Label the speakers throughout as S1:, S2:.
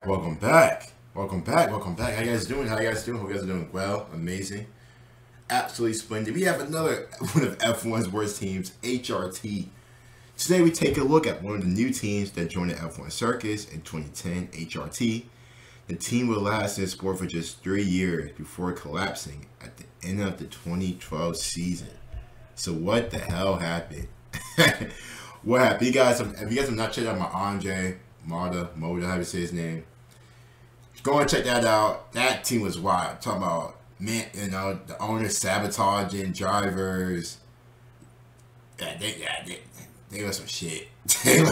S1: Welcome back. Welcome back. Welcome back. How you guys doing? How you guys doing? Hope you guys are doing well. Amazing. Absolutely splendid. We have another one of F1's worst teams, HRT. Today we take a look at one of the new teams that joined the F1 circus in 2010, HRT. The team would last in the sport for just 3 years before collapsing at the end of the 2012 season. So what the hell happened? What happened? If you guys have not checked out my Andre Moda, how do you say his name? Go and check that out. That team was wild. Talking about, man, you know, the owners sabotaging drivers. They was some shit. It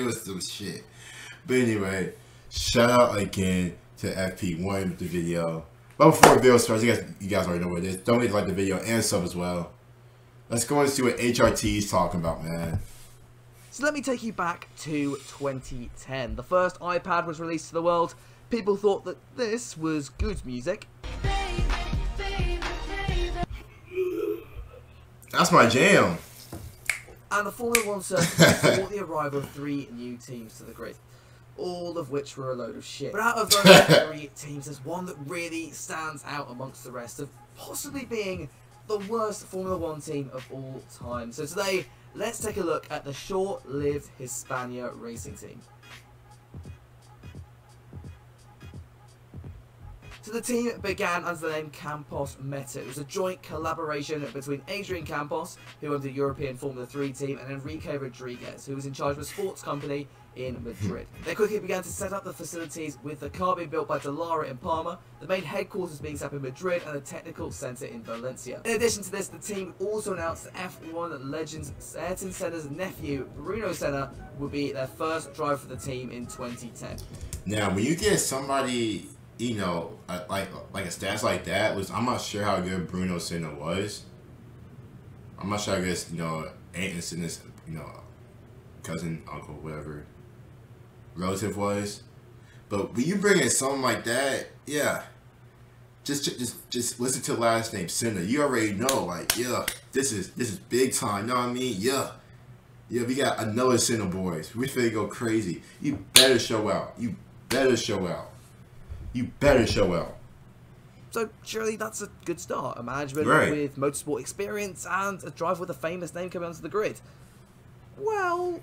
S1: was some shit. But anyway, shout out again to FP1 with the video. But before the video starts, you guys already know what it is. Don't forget to like the video and sub as well. Let's go and see what HRT is talking about, man.
S2: So let me take you back to 2010. The first iPad was released to the world. People thought that this was good music.
S1: That's my jam.
S2: And the Formula 1 circuit brought the arrival of 3 new teams to the grid, all of which were a load of shit. But out of those 3 teams, there's one that really stands out amongst the rest of possibly being the worst Formula 1 team of all time. So today, let's take a look at the short-lived Hispania racing team. So the team began under the name Campos Meta. It was a joint collaboration between Adrian Campos, who owned the European Formula 3 team, and Enrique Rodriguez, who was in charge of a sports company in Madrid. They quickly began to set up the facilities, with the car being built by Dallara in Parma, the main headquarters being set up in Madrid, and the technical centre in Valencia. In addition to this, the team also announced that F1 legend Ayrton Senna's nephew, Bruno Senna, would be their first driver for the team in 2010.
S1: Now, when you get somebody, you know, like a stats like that, I'm not sure how good Bruno Senna was. I'm not sure how good, you know, Ayrton Senna's, you know, cousin, uncle, whatever, relative was. But when you bring in something like that, yeah, just listen to the last name, Senna. You already know, like, yeah, this is big time. You know what I mean? Yeah, we got another Senna boys. We finna go crazy. You better show out. You better show out. You better show out.
S2: So surely that's a good start. A management with motorsport experience and a driver with a famous name coming onto the grid. Well,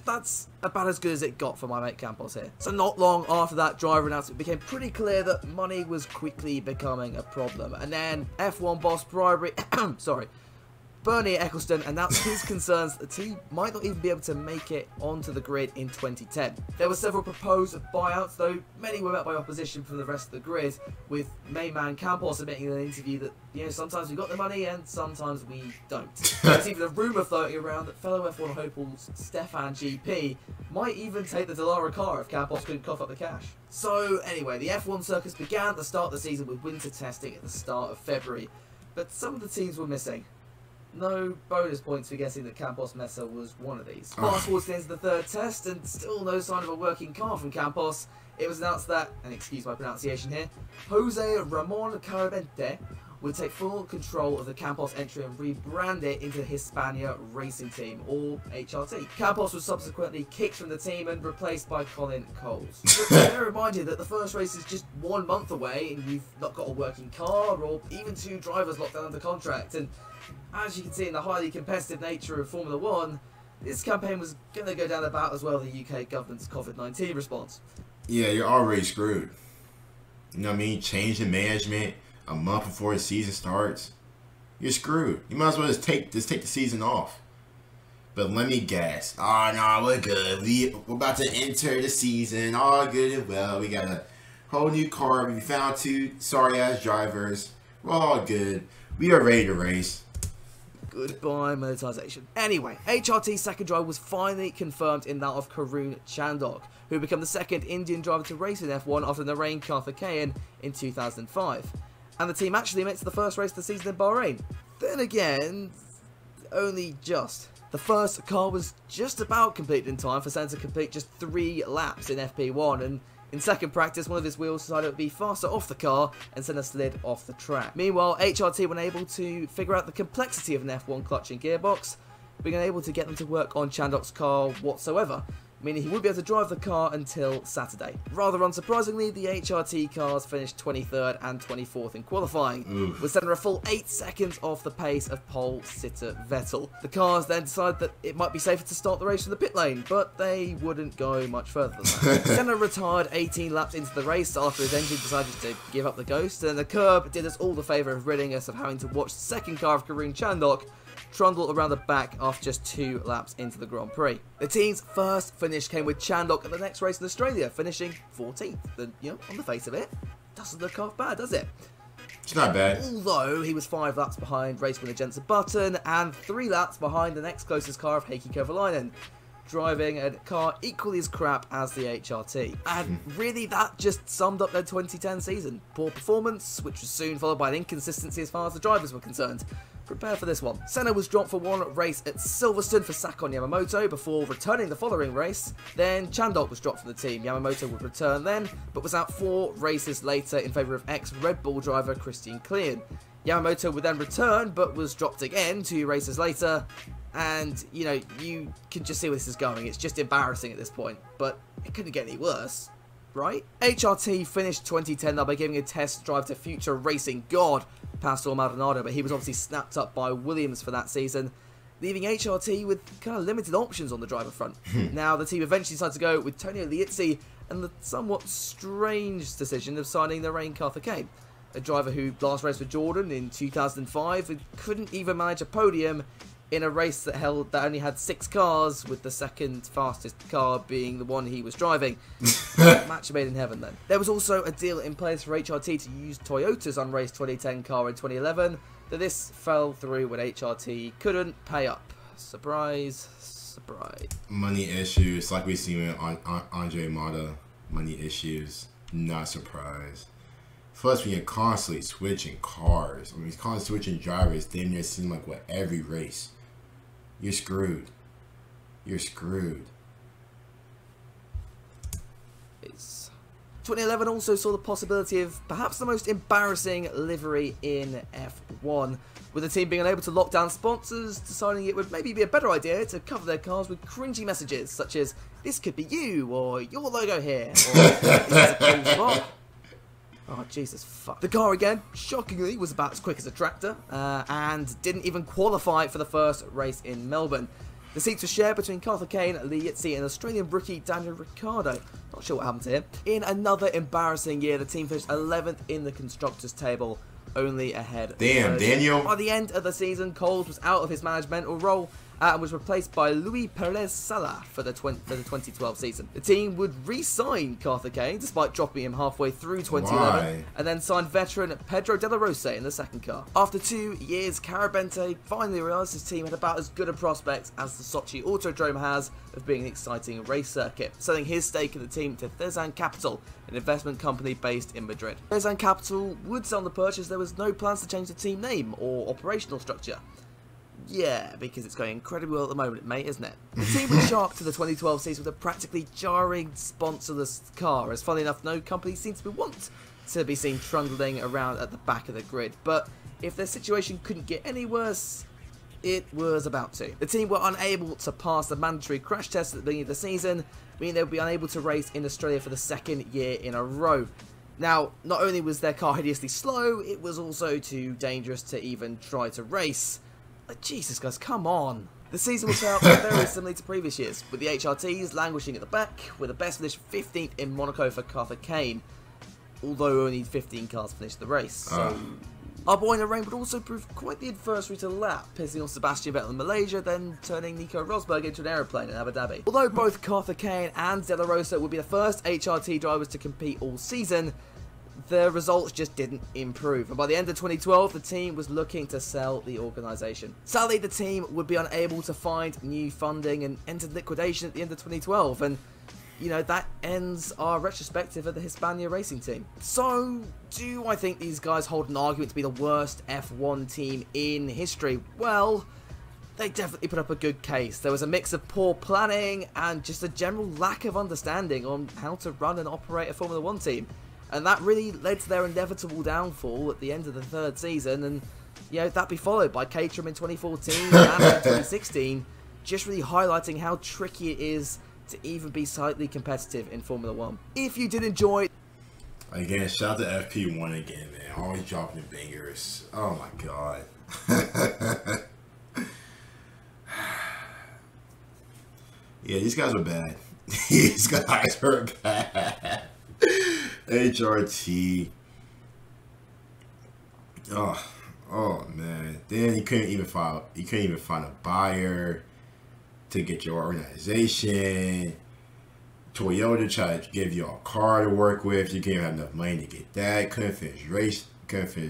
S2: that's about as good as it got for my mate Campos here. So not long after that driver announcement, it became pretty clear that money was quickly becoming a problem. And then F1 boss Bernie Ecclestone announced his concerns that the team might not even be able to make it onto the grid in 2010. There were several proposed buyouts, though many were met by opposition from the rest of the grid, with main man Campos admitting in an interview that, you know, sometimes we got the money and sometimes we don't. There's even a rumour floating around that fellow F1 hopefuls Stefan GP might even take the Dallara car if Campos couldn't cough up the cash. So anyway, the F1 circus began at the start of the season with winter testing at the start of February, but some of the teams were missing. No bonus points for guessing that Campos Mesa was one of these. Fast forward to the end of the third test, and still no sign of a working car from Campos. It was announced that, and excuse my pronunciation here, Jose Ramon Carabente would take full control of the Campos entry and rebrand it into Hispania Racing Team, or HRT. Campos was subsequently kicked from the team and replaced by Colin Coles. But bear in mind here that the first race is just 1 month away, and you've not got a working car, or even 2 drivers locked down under contract, and as you can see in the highly competitive nature of Formula 1, this campaign was going to go down about as well as the UK government's COVID-19 response.
S1: Yeah, you're already screwed. You know what I mean? Changing management a month before the season starts, you're screwed. You might as well just take the season off. But let me guess. Oh no, we're good. We're about to enter the season. All good and well. We got a whole new car. We found 2 sorry ass drivers. We're all good. We are ready to race.
S2: Goodbye monetization. Anyway, HRT's second driver was finally confirmed in that of Karun Chandok, who became the second Indian driver to race in F1 after Narain Karthikeyan in 2005. And the team actually made it to the first race of the season in Bahrain. Then again, only just. The first car was just about completed in time for Senna to complete just 3 laps in FP1, and in second practice, one of his wheels decided it would be faster off the car, and Senna slid off the track. Meanwhile, HRT were unable to figure out the complexity of an F1 clutch and gearbox, being unable to get them to work on Chandok's car whatsoever. meaning he would be able to drive the car until Saturday. Rather unsurprisingly, the HRT cars finished 23rd and 24th in qualifying, with Senna a full 8 seconds off the pace of pole sitter Vettel. The cars then decided that it might be safer to start the race from the pit lane, but they wouldn't go much further than that. Senna retired 18 laps into the race after his engine decided to give up the ghost, and the curb did us all the favour of ridding us of having to watch the second car of Karun Chandhok trundle around the back after just 2 laps into the Grand Prix. The team's first finish came with Chandhok at the next race in Australia, finishing 14th. And, on the face of it, doesn't look half bad, does it?
S1: It's not bad.
S2: Although he was 5 laps behind race winner Jensen Button and 3 laps behind the next closest car of Heikki Kovalainen, driving a car equally as crap as the HRT. And really that just summed up their 2010 season. Poor performance, which was soon followed by an inconsistency as far as the drivers were concerned. Prepare for this one. Senna was dropped for one race at Silverstone for Sakon Yamamoto before returning the following race. Then Chandhok was dropped from the team. Yamamoto would return then, but was out 4 races later in favour of ex-Red Bull driver Christian Klein. Yamamoto would then return, but was dropped again 2 races later. And, you can just see where this is going. It's just embarrassing at this point, but it couldn't get any worse, right? HRT finished 2010 by giving a test drive to future racing god Pastor Maldonado, but he was obviously snapped up by Williams for that season, leaving HRT with kind of limited options on the driver front. Now, the team eventually decided to go with Tonio Liuzzi and the somewhat strange decision of signing Narain Karthikeyan, a driver who last raced for Jordan in 2005 and couldn't even manage a podium in a race that only had 6 cars, with the second fastest car being the one he was driving. Match made in heaven then. There was also a deal in place for HRT to use Toyota's unraced 2010 car in 2011, but this fell through when HRT couldn't pay up. Surprise, surprise.
S1: Money issues, like we've seen with Andre Mata. Money issues, not surprised. Plus, when you're constantly switching cars, constantly switching drivers, damn near seem like every race. You're screwed. You're screwed.
S2: 2011 also saw the possibility of perhaps the most embarrassing livery in F1, with the team being unable to lock down sponsors, deciding it would maybe be a better idea to cover their cars with cringy messages such as, "This could be you," or "Your logo here," or "This is a cool spot." Oh, Jesus, fuck. The car, again, shockingly, was about as quick as a tractor, and didn't even qualify for the first race in Melbourne. The seats were shared between Karthikeyan, Liuzzi, and Australian rookie Daniel Ricciardo. Not sure what happened to him. In another embarrassing year, the team finished 11th in the Constructors' table, only ahead of
S1: Daniel.
S2: By the end of the season, Coles was out of his managemental role, and was replaced by Luis Perez Sala for the 2012 season. The team would re-sign Karthikeyan despite dropping him halfway through 2011, and then signed veteran Pedro De La Rosa in the second car. After 2 years, Carabente finally realised his team had about as good a prospect as the Sochi Autodrome has of being an exciting race circuit, selling his stake in the team to Thezan Capital, an investment company based in Madrid. Thezan Capital would sell the purchase. There was no plans to change the team name or operational structure. Yeah, because it's going incredibly well at the moment, mate, isn't it? The team was sharp to the 2012 season with a practically jarring sponsorless car, as funnily enough, no company seems to want to be seen trundling around at the back of the grid. But if their situation couldn't get any worse, it was about to. The team were unable to pass the mandatory crash test at the beginning of the season, meaning they would be unable to race in Australia for the 2nd year in a row. Now, not only was their car hideously slow, it was also too dangerous to even try to race. Jesus, guys, come on. The season will play out very similarly to previous years, with the HRTs languishing at the back, with the best finish 15th in Monaco for Karthikeyan, although only 15 cars finished the race. So, our boy in the rain would also prove quite the adversary to the lap, pissing off Sebastian Vettel in Malaysia, then turning Nico Rosberg into an aeroplane in Abu Dhabi. Although both Karthikeyan and De La Rosa would be the first HRT drivers to compete all season, the results just didn't improve, and by the end of 2012 the team was looking to sell the organisation. Sadly, the team would be unable to find new funding and entered liquidation at the end of 2012, and that ends our retrospective of the Hispania racing team. So, do I think these guys hold an argument to be the worst F1 team in history? Well, they definitely put up a good case. There was a mix of poor planning and just a general lack of understanding on how to run and operate a Formula 1 team. And that really led to their inevitable downfall at the end of the 3rd season, and that'd be followed by Caterham in 2014 and in 2016, just really highlighting how tricky it is to even be slightly competitive in Formula 1. If you did enjoy...
S1: Again, shout out to FP1 again, man. Always dropping the bangers. Oh my god. Yeah, these guys are bad. These guys are bad. HRT. Oh man. Then you couldn't even find a buyer to get your organization. Toyota tried to give you a car to work with. You didn't have enough money to get that. Couldn't finish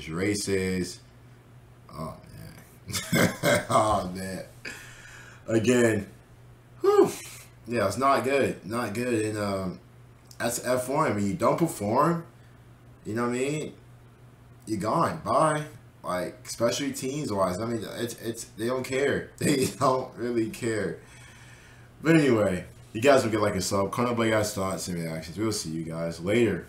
S1: races. Oh man. Oh man. Again. Whew. Yeah, it's not good. Not good. And that's F1. I mean, you don't perform, you know what I mean? You're gone. Bye. Like, especially teams wise. I mean, it's they don't care. They don't really care. But anyway, you guys will get like a sub. Comment below your guys' thoughts and reactions. We'll see you guys later.